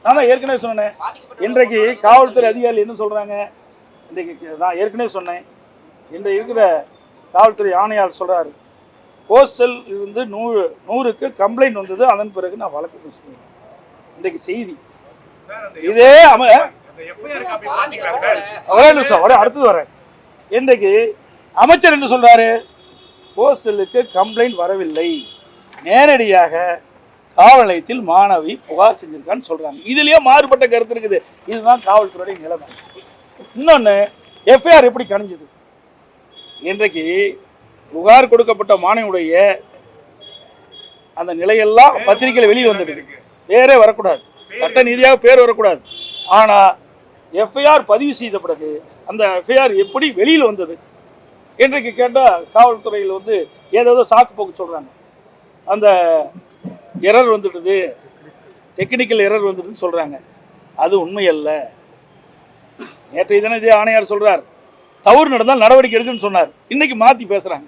நான் தான் ஏற்கனவே சொன்னேன். இன்றைக்கு காவல்துறை அதிகாரிகள் என்ன சொல்றாங்க? இன்றைக்கு நான் ஏற்கனவே சொன்னேன், இன்றைக்கு இருக்கிற காவல்துறை ஆணையாளர் சொல்றாரு, போஸ்டல் இருந்து 100க்கு கம்ப்ளைண்ட் வந்தது, அதன் பிறகு நான் வழக்கு பேசுகிறேன். இன்றைக்கு செய்தி இதே ஒரே நிமிஷம் அடுத்தது வரேன். இன்றைக்கு அமைச்சர் என்ன சொல்றாரு? போஸ்டலுக்கு கம்ப்ளைண்ட் வரவில்லை, நேரடியாக காவல் நிலையத்தில் மாணவி புகார் செஞ்சிருக்கான்னு சொல்றாங்க. இதுலயே மாறுபட்ட கருத்து இருக்குது. இதுதான் காவல்துறை நிலைமை. இன்னொன்னு, எஃப்ஐஆர் எப்படி கணிஞ்சது? இன்றைக்கு புகார் கொடுக்கப்பட்ட மாணவியுடைய அந்த நிலையெல்லாம் பத்திரிகையில் வெளியே வந்துடுது. பேரே வரக்கூடாது, சட்ட நீதியாக பேர் வரக்கூடாது. ஆனா எஃப்ஐஆர் பதிவு செய்த பிறகு அந்த எஃப்ஐஆர் எப்படி வெளியில் வந்தது? இன்றைக்கு கேட்டால் காவல்துறையில் ஏதோ சாக்கு போக்கு சொல்றாங்க. அந்த எரர் வந்துடுது, டெக்னிக்கல் எரர் வந்துடுதுன்னு சொல்றாங்க. அது உண்மையல்ல. நேற்றைய தினம் இதே ஆணையார் சொல்றார், தவறு நடந்தால் நடவடிக்கை எடுக்குன்னு சொன்னார். இன்னைக்கு மாற்றி பேசுறாங்க.